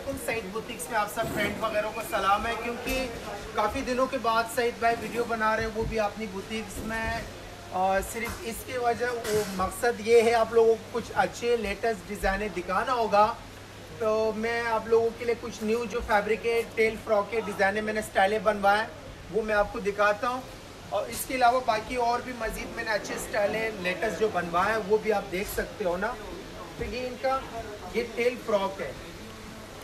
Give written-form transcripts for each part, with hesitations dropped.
वालेकुम। सईद बुटीक्स में आप सब फ्रेंड वगैरह को सलाम है। क्योंकि काफ़ी दिनों के बाद सईद भाई वीडियो बना रहे हैं, वो भी अपनी बुटीक्स में। और सिर्फ इसकी वजह वो मकसद ये है आप लोगों को कुछ अच्छे लेटेस्ट डिज़ाइनें दिखाना होगा। तो मैं आप लोगों के लिए कुछ न्यू जो फैब्रिकेट टेल फ्रॉक के डिज़ाइनें मैंने स्टाइलें बनवाए वो मैं आपको दिखाता हूँ। और इसके अलावा बाकी और भी मज़ीद मैंने अच्छे स्टाइलें लेटेस्ट जो बनवाए हैं वो भी आप देख सकते हो ना। तो ये टेल फ्रॉक है,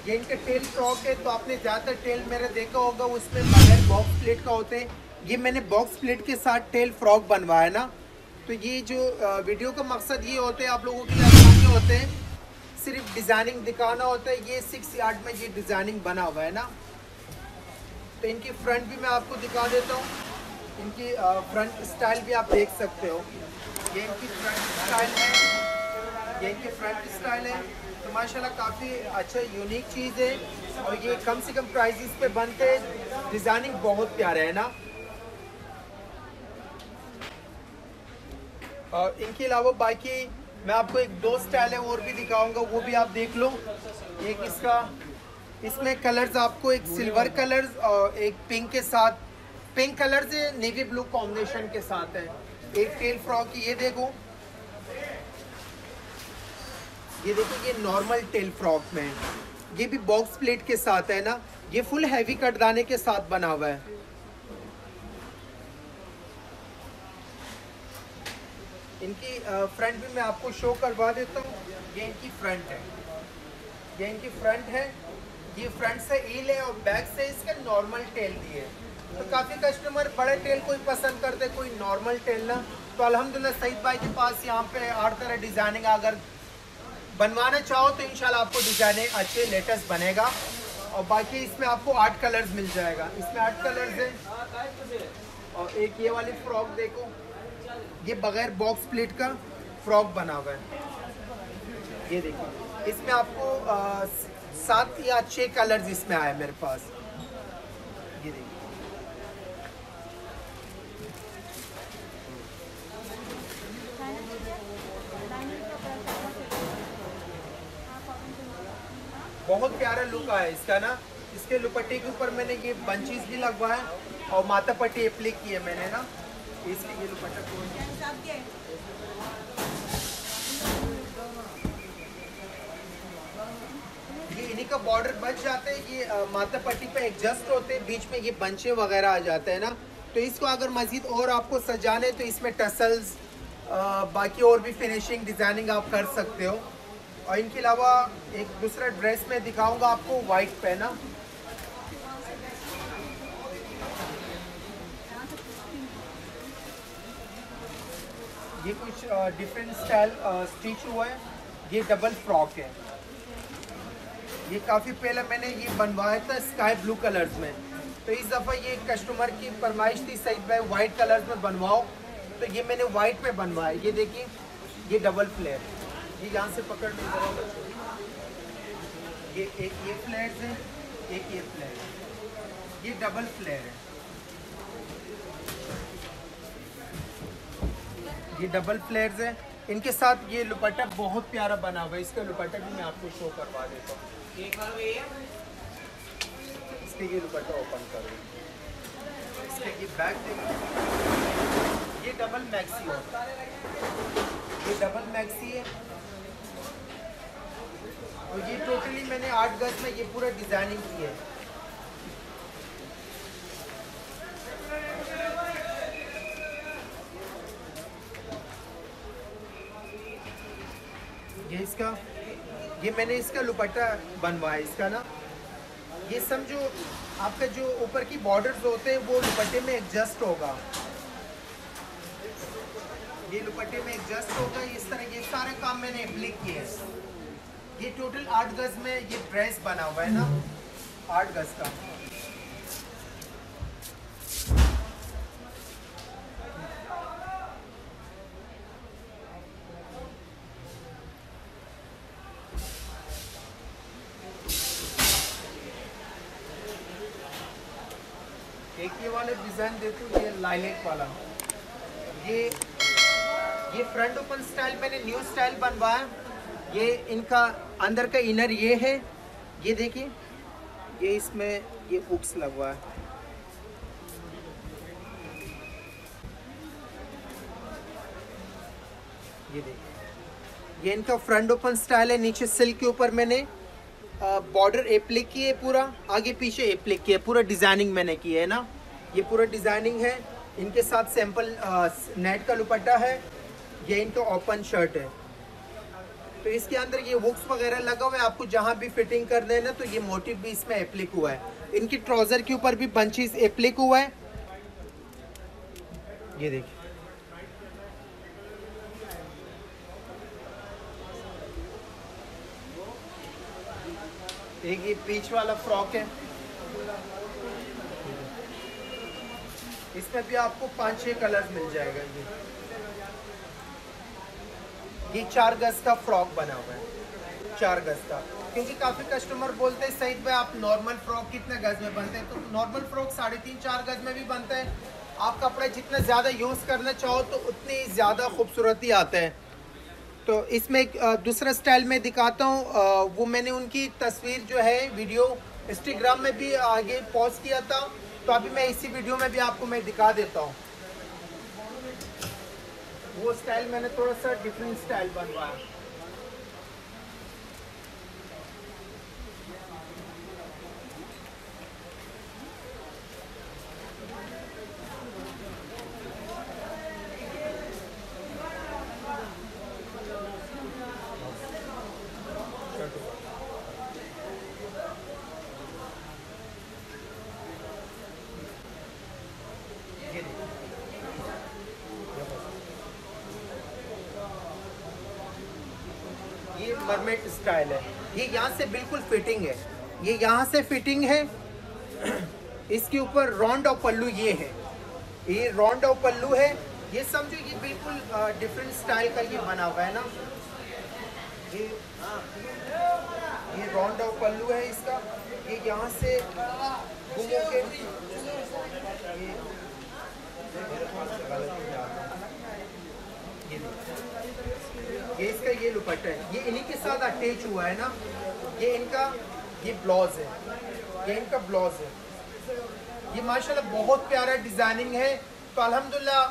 ये इनका टेल फ्रॉक है। तो आपने ज़्यादातर टेल मेरा देखा होगा उसमें बगैर बॉक्स प्लेट का होते हैं। ये मैंने बॉक्स प्लेट के साथ टेल फ्रॉक बनवाया ना। तो ये जो वीडियो का मकसद ये होता है आप लोगों के लिए आसानी होते हैं, सिर्फ डिज़ाइनिंग दिखाना होता है। ये 6 यार्ड में ये डिज़ाइनिंग बना हुआ है ना। तो इनकी फ्रंट भी मैं आपको दिखा देता हूँ, इनकी फ्रंट स्टाइल भी आप देख सकते हो। ये इनकी फ्रंट स्टाइल है, ये इनकी फ्रंट स्टाइल है। तो माशाल्लाह काफ़ी अच्छा यूनिक चीज़ है और ये कम से कम प्राइसेस पे बनते हैं। डिज़ाइनिंग बहुत प्यारा है ना। और इनके अलावा बाकी मैं आपको एक दो स्टाइल है और भी दिखाऊंगा, वो भी आप देख लो। एक इसमें कलर्स आपको एक सिल्वर कलर्स और एक पिंक के साथ, पिंक कलर्स है नेवी ब्लू कॉम्बिनेशन के साथ है। एक टेल फ्रॉक ये देखो, ये देखो ये नॉर्मल टेल फ्रॉक में है। ये भी बॉक्स प्लेट के साथ है ना। ये फुल हैवी कटदाने के साथ बना हुआ है। इनकी फ्रंट भी मैं आपको शो करवा देता हूँ। ये इनकी फ्रंट है, ये इनकी फ्रंट है। ये फ्रंट से ईल है और बैक से इसका नॉर्मल टेल दिए। तो काफ़ी कस्टमर बड़े टेल कोई पसंद करते, कोई नॉर्मल टेल ना। तो अल्हम्दुलिल्लाह सईद भाई के पास यहाँ पे हर तरह डिज़ाइनिंग अगर बनवाना चाहो तो इंशाल्लाह आपको डिज़ाइनें अच्छे लेटेस्ट बनेगा। और बाकी इसमें आपको 8 कलर्स मिल जाएगा। इसमें 8 कलर्स हैं। और एक ये वाली फ्रॉक देखो, ये बगैर बॉक्स प्लेट का फ्रॉक बना हुआ है। ये देखो, इसमें आपको 7 या 6 कलर्स इसमें आए मेरे पास। ये देखिए, बहुत प्यारा लुक आया इसका ना। इसके दुपट्टे के ऊपर मैंने ये बंचीज भी लगवाया और माथा पट्टी एप्लाई की है मैंने ना। इसलिए ये दुपट्टा ये इन्हीं का बॉर्डर बच जाते हैं। ये माथा पट्टी पे एडजस्ट होते हैं, बीच में ये बंचे वगैरह आ जाते हैं ना। तो इसको अगर मजीद और आपको सजाने तो इसमें टसल्स बाकी और भी फिनिशिंग डिज़ाइनिंग आप कर सकते हो। और इनके अलावा एक दूसरा ड्रेस में दिखाऊंगा आपको वाइट पे ना। ये कुछ डिफरेंट स्टाइल स्टिच हुआ है। ये डबल फ्रॉक है। ये काफ़ी पहले मैंने ये बनवाया था स्काई ब्लू कलर्स में। तो इस दफ़ा ये कस्टमर की फरमाइश थी सईद भाई वाइट कलर्स में बनवाओ, तो ये मैंने वाइट में बनवाया। ये देखिए, ये डबल फ्लेयर, ये यहाँ से पकड़ लो। ये एक ये फ्लेयर्स है, एक ये फ्लेयर है। ये डबल फ्लेयर है, ये डबल फ्लेयर्स है। इनके साथ ये दुपट्टा बहुत प्यारा बना हुआ है। इसका दुपट्टा भी मैं आपको शो करवा देता हूँ। इसके ये दुपट्टा ओपन करो, इसके ये बैक देखो। ये डबल मैक्सी होता है, ये डबल मैक्सी है। और ये टोटली मैंने 8 गज में ये पूरा डिजाइनिंग की है। ये मैंने इसका दुपट्टा बनवाया इसका ना। ये समझो आपका जो ऊपर की बॉर्डर्स होते हैं वो दुपट्टे में एडजस्ट होगा, ये दुपट्टे में एडजस्ट होगा। इस तरह ये सारे काम मैंने अप्लाई किए हैं। ये टोटल 8 गज में ये ड्रेस बना हुआ है ना, 8 गज का। एक ये वाले डिज़ाइन देखो, ये लाइलेट वाला। ये फ्रंट ओपन स्टाइल मैंने न्यू स्टाइल बनवाया। ये इनका अंदर का इनर ये है, ये देखिए, ये इसमें ये हुक्स लगा है। ये देखिए, ये इनका फ्रंट ओपन स्टाइल है। नीचे सिल्क के ऊपर मैंने बॉर्डर एप्लिक की है, पूरा आगे पीछे एप्लिक की है, पूरा डिजाइनिंग मैंने की है ना। ये पूरा डिजाइनिंग है। इनके साथ सैंपल नेट का दुपट्टा है। ये इनका ओपन शर्ट है। तो इसके अंदर ये हुक्स वगैरह लगा हुआ है, आपको जहां भी फिटिंग कर देना तो ये मोटिव भी इसमें एप्लिक हुआ है। इनकी ट्राउजर के ऊपर भी बंचेस एप्लिक हुआ है। ये देखिए, एक ये पीच वाला फ्रॉक है। इसमें भी आपको 5-6 कलर्स मिल जाएगा। ये 4 गज का फ्रॉक बना हुआ है, 4 गज का। क्योंकि काफ़ी कस्टमर बोलते हैं सईद भाई आप नॉर्मल फ्रॉक कितने गज में बनते हैं, तो नॉर्मल फ्रॉक 3.5-4 गज में भी बनता है। आप कपड़ा जितना ज़्यादा यूज़ करना चाहो तो उतनी ज़्यादा खूबसूरती आता है। तो इसमें एक दूसरा स्टाइल में दिखाता हूँ। वो मैंने उनकी तस्वीर जो है वीडियो इंस्टाग्राम में भी आगे पोस्ट किया था, तो अभी मैं इसी वीडियो में भी आपको मैं दिखा देता हूँ। वो स्टाइल मैंने थोड़ा सा डिफरेंट स्टाइल बनवाया। ये मरमेड स्टाइल है। ये यहाँ से बिल्कुल फिटिंग है, ये यहाँ से फिटिंग है। इसके ऊपर राउंड और पल्लू ये है, ये राउंड और पल्लू है। ये समझो ये बिल्कुल डिफरेंट स्टाइल का ये बना हुआ है ना। ये राउंड और पल्लू है इसका। ये यहाँ से घूमो के ये इसका ये दुपट्टा है, ये इन्हीं के साथ अटैच हुआ है ना। ये इनका ये ब्लाउज है, ये इनका ब्लाउज है। ये माशाल्लाह बहुत प्यारा डिजाइनिंग है। तो अल्हम्दुलिल्लाह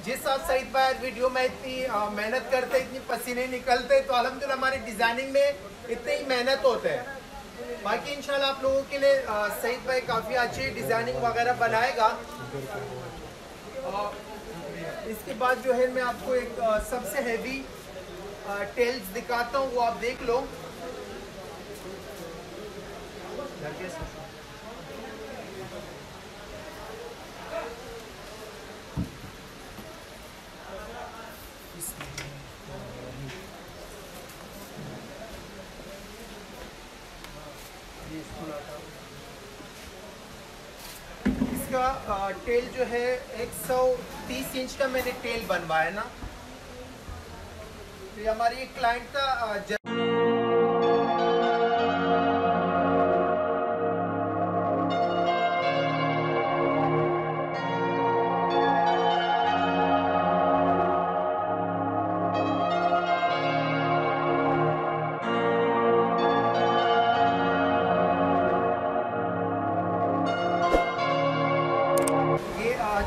जिस आप सईद भाई वीडियो में इतनी मेहनत करते, इतनी पसीने निकलते, तो अल्हम्दुलिल्लाह हमारी डिजाइनिंग में इतनी ही मेहनत होता है। बाकी इंशाल्लाह आप लोगों के लिए सईद भाई काफ़ी अच्छी डिजाइनिंग वगैरह बनाएगा। इसके बाद जो है मैं आपको एक सबसे हैवी टेल्स दिखाता हूँ, वो आप देख लो। इसका टेल जो है 130 इंच का मैंने टेल बनवाया ना। तो ये हमारी एक क्लाइंट का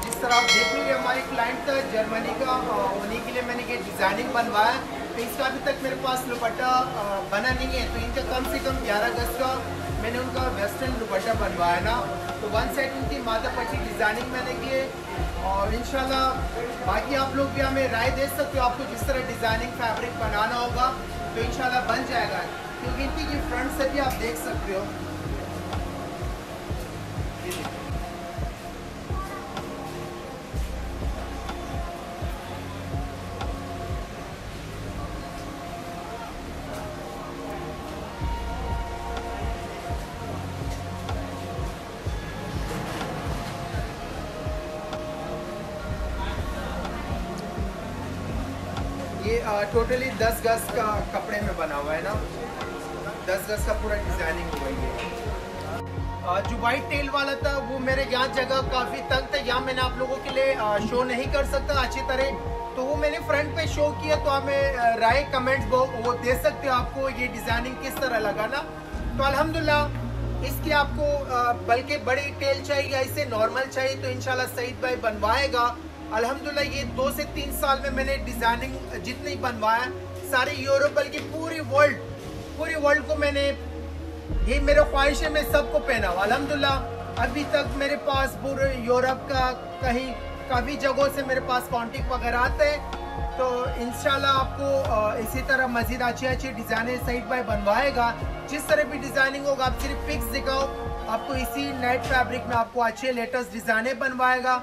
जिस तरह आप देख लीजिए हमारे क्लाइंट का जर्मनी का, उन्हीं के लिए मैंने ये डिज़ाइनिंग बनवाया। तो इसका अभी तक मेरे पास दुपट्टा बना नहीं है, तो इनका कम से कम 11 अगस्त का मैंने उनका वेस्टर्न दुपट्टा बनवाया ना। तो 1 साइड उनकी माथा पट्टी डिज़ाइनिंग मैंने की है। और इंशाल्लाह बाकी आप लोग भी हमें राय दे सकते हो, आपको जिस तरह डिज़ाइनिंग फैब्रिक बनाना होगा तो इंशाल्लाह बन जाएगा। क्योंकि इनकी ये फ्रंट से भी आप देख सकते हो। ये टोटली 10 गज का कपड़े में बना हुआ है ना, 10 गज का पूरा डिजाइनिंग हुआ है। जो वाइट टेल वाला था वो मेरे यहाँ जगह काफ़ी तंग था, यहाँ मैंने आप लोगों के लिए शो नहीं कर सकता अच्छी तरह, तो वो मैंने फ्रंट पे शो किया। तो हमें राय कमेंट्स वो दे सकते हो आपको ये डिज़ाइनिंग किस तरह लगा ना। तो तो अल्हम्दुलिल्लाह इसकी आपको बल्कि बड़ी टेल चाहिए या इसे नॉर्मल चाहिए तो इंशाल्लाह सईद भाई बनवाएगा। अल्हम्दुलिल्लाह ये 2 से 3 साल में मैंने डिजाइनिंग जितनी बनवाया सारे यूरोप बल्कि पूरी वर्ल्ड को मैंने, ये मेरे ख्वाहिश है मैं सबको पहना हूँ। अल्हम्दुलिल्लाह अभी तक मेरे पास पूरे यूरोप का कहीं काफ़ी जगहों से मेरे पास कॉन्टेक्ट वगैरह आते हैं। तो इंशाल्लाह आपको इसी तरह मजीद अच्छी डिज़ाइनें सईद भाई बनवाएगा। जिस तरह भी डिज़ाइनिंग होगा आप सिर्फ फिक्स दिखाओ, आपको इसी नेट फैब्रिक में आपको अच्छे लेटेस्ट डिज़ाइनें बनवाएगा।